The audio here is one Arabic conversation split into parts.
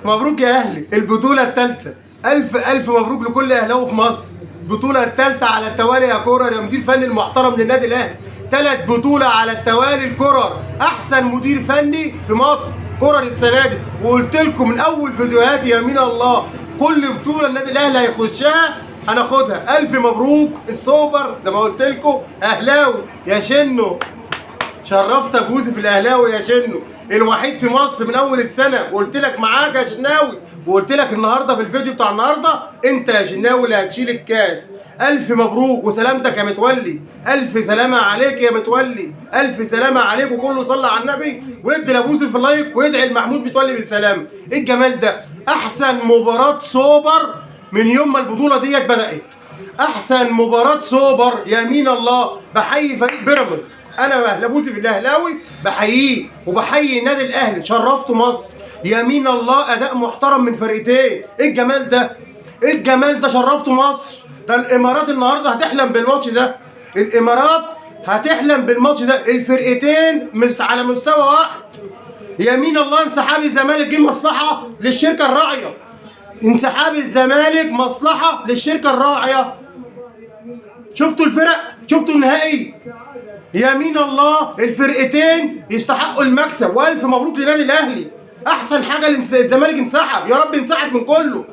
مبروك يا اهلي البطوله الثالثه. الف الف مبروك لكل اهلاوي في مصر. البطوله الثالثه على التوالي يا كورر يا مدير فني المحترم للنادي الاهلي. 3 بطوله على التوالي الكورر، احسن مدير فني في مصر كورر السنه دي. وقلت لكم من اول فيديوهاتي يمين الله كل بطوله النادي الاهلي هيخشها هناخدها. الف مبروك السوبر زي ما قلت لكم. اهلاوي يا شنو، شرفت ابو يوسف الاهلاوي يا شنو الوحيد في مصر من اول السنه. وقلت لك معاك يا شناوي، وقلت لك النهارده في الفيديو بتاع النهارده انت يا شناوي اللي هتشيل الكاس. الف مبروك وسلامتك يا متولي. الف سلامه عليك يا متولي، الف سلامه عليك. وكله صلى على النبي وادي لابو يوسف اللايك وادعي لمحمود متولي بالسلامه. ايه الجمال ده؟ احسن مباراه سوبر من يوم ما البطوله ديت بدات. احسن مباراه سوبر يمين الله. بحيي فريق بيراميدز، انا لابوتي في الاهلاوي بحييه وبحيي النادي الاهلي. شرفتوا مصر يمين الله. اداء محترم من فرقتين. ايه الجمال ده؟ ايه الجمال ده؟ شرفتوا مصر. ده الامارات النهارده هتحلم بالماتش ده. الامارات هتحلم بالماتش ده. الفرقتين على مستوى واحد. يمين الله. انسحاب الزمالك جه مصلحه للشركه الراعيه. انسحاب الزمالك مصلحه للشركه الراعيه. شفتوا الفرق؟ شفتوا النهائي؟ يمين الله الفرقتين يستحقوا المكسب. والف مبروك للنادي الاهلي. احسن حاجه الزمالك انسحب. يا رب ينسحب من كله،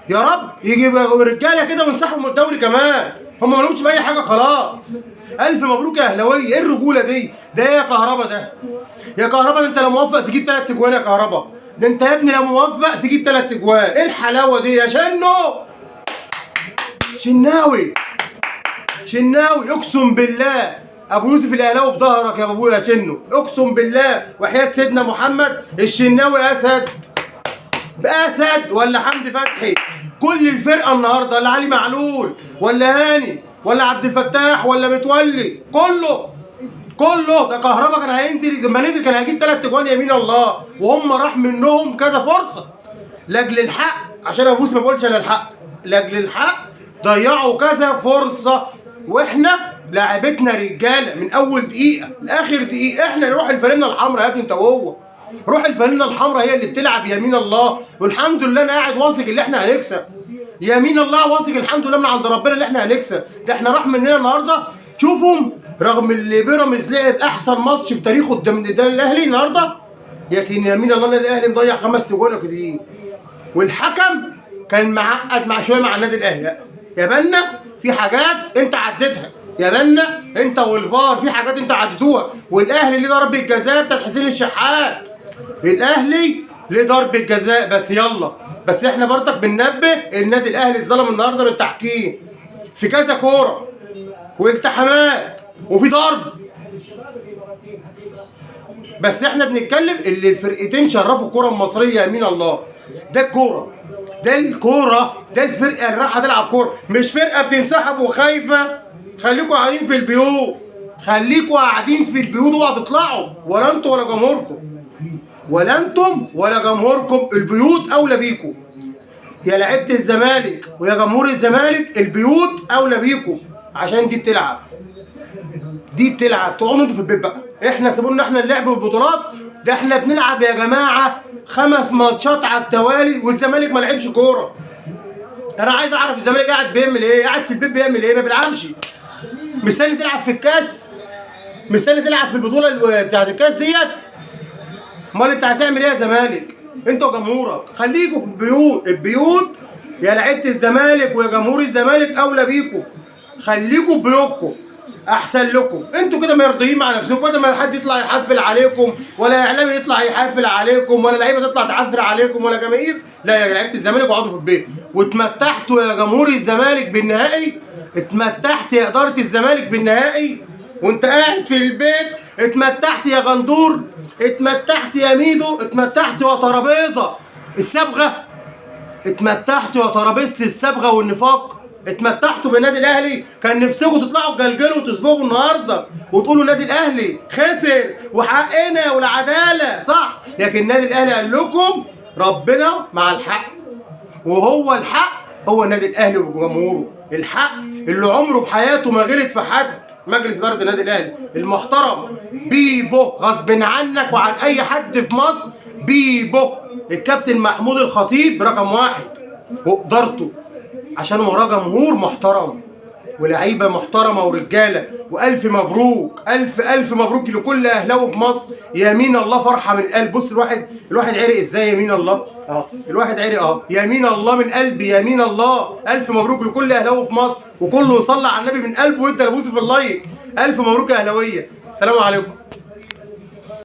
يا رب يجي رجاله كده وينسحبوا من الدوري كمان. هم ما لهمش في اي حاجه خلاص. الف مبروك يا اهلاويه. ايه الرجوله دي؟ ده ايه يا كهربا ده؟ يا كهربا انت لو موفق تجيب 3 اجوان يا كهربا. ده انت يا ابني لو موفق تجيب 3 اجوان. ايه الحلاوه دي يا شناوي؟ شناوي اقسم بالله ابو يوسف الاهلاوي في ظهرك يا ابويا يا شنو. اقسم بالله وحياه سيدنا محمد الشناوي اسد. باسد ولا حمدي فتحي. كل الفرقه النهارده، ولا علي معلول ولا هاني ولا عبد الفتاح ولا متولي، كله ده كهربا كان هينزل. لما نزل كان هيجيب 3 اجوان يمين الله. وهم راح منهم كذا فرصه لاجل الحق. عشان ابو يوسف ما بقولش الا الحق، لاجل الحق ضيعوا كذا فرصه. واحنا لاعبتنا رجاله من اول دقيقه لاخر دقيقه. احنا نروح الفانلة الحمراء يا ابني انت وهو. روح الفانلة الحمراء هي اللي بتلعب يمين الله. والحمد لله انا قاعد واثق ان احنا هنكسب. يمين الله واثق الحمد لله من عند ربنا ان احنا هنكسب. ده احنا راح مننا النهارده. شوفوا رغم اللي بيراميدز لعب احسن ماتش في تاريخه قدام الاهلي النهارده، لكن يمين الله النادي الاهلي مضيع 5 اجوان كده. والحكم كان معقد مع شويه مع النادي الاهلي. يا بنا في حاجات انت عديتها، يا بنا انت والفار في حاجات انت عديتوها. والاهلي ليه ضربه جزاء بتاعت حسين الشحات. الاهلي ليه ضربه جزاء بس. يلا بس احنا برضك بننبه النادي الاهلي اتظلم النهارده من التحكيم في كذا كوره والتحامات وفي ضرب. بس احنا بنتكلم اللي الفرقتين شرفوا الكوره المصريه يمين الله. ده الكوره، ده الكوره، ده الفرقه اللي رايحه تلعب كوره، مش فرقه بتنسحب وخايفه. خليكوا قاعدين في البيوت، خليكوا قاعدين في البيوت اوعوا تطلعوا. ولا انتوا ولا جمهوركم، ولا انتم ولا جمهوركم. البيوت اولى بيكم يا لعيبه الزمالك ويا جمهور الزمالك. البيوت اولى بيكم عشان دي بتلعب. تقعدوا انتوا في البيت بقى. احنا سيبونا احنا اللعب والبطولات. ده احنا بنلعب يا جماعه 5 ماتشات على التوالي والزمالك ما لعبش كوره. انا عايز اعرف الزمالك قاعد بيعمل ايه؟ قاعد في البيت بيعمل ايه؟ ما بيلعبش. مستني تلعب في الكاس؟ مستني تلعب في البطوله بتاعت الكاس ديت؟ امال انت هتعمل ايه يا زمالك؟ انت وجمهورك خليكوا في البيوت. البيوت يا لعيبه الزمالك ويا جمهور الزمالك اولى بيكم. خليكوا في بيوتكم احسن لكم. انتوا كده مرضيين مع نفسكم بدل ما حد يطلع يحفل عليكم، ولا اعلامي يطلع يحفل عليكم، ولا لعيبه تطلع تحفل عليكم، ولا جماهير. لا يا لعيبه الزمالك اقعدوا في البيت. واتمتعتوا يا جمهور الزمالك بالنهائي. اتمتعت يا اداره الزمالك بالنهائي وانت قاعد في البيت. اتمتعت يا غندور، اتمتعت يا ميدو، اتمتعت يا ترابيزه الصبغه، اتمتعت يا ترابيزه الصبغه والنفاق. اتمتعتوا بالنادي الاهلي. كان نفسكم تطلعوا تجلجلوا وتصبغوا النهارده وتقولوا النادي الاهلي خسر وحقنا والعداله صح. لكن النادي الاهلي قال لكم ربنا مع الحق، وهو الحق هو النادي الاهلي وجمهوره. الحق اللي عمره في حياته ما غلط في حد. مجلس اداره النادي الاهلي المحترم بيبو غصب عنك وعن اي حد في مصر. بيبو الكابتن محمود الخطيب رقم واحد وقدرته، عشان وراه جمهور محترم ولاعيبه محترمه ورجاله. والف مبروك، الف مبروك لكل اهلاوي في مصر. يمين الله فرحه من القلب. بص الواحد عرق ازاي. يمين الله الواحد عرق يمين الله من قلبي. يمين الله. الف مبروك لكل اهلاوي في مصر، وكله يصلي على النبي من قلبه وادى لابوسي في اللايك. الف مبروك يا اهلاويه. السلام عليكم.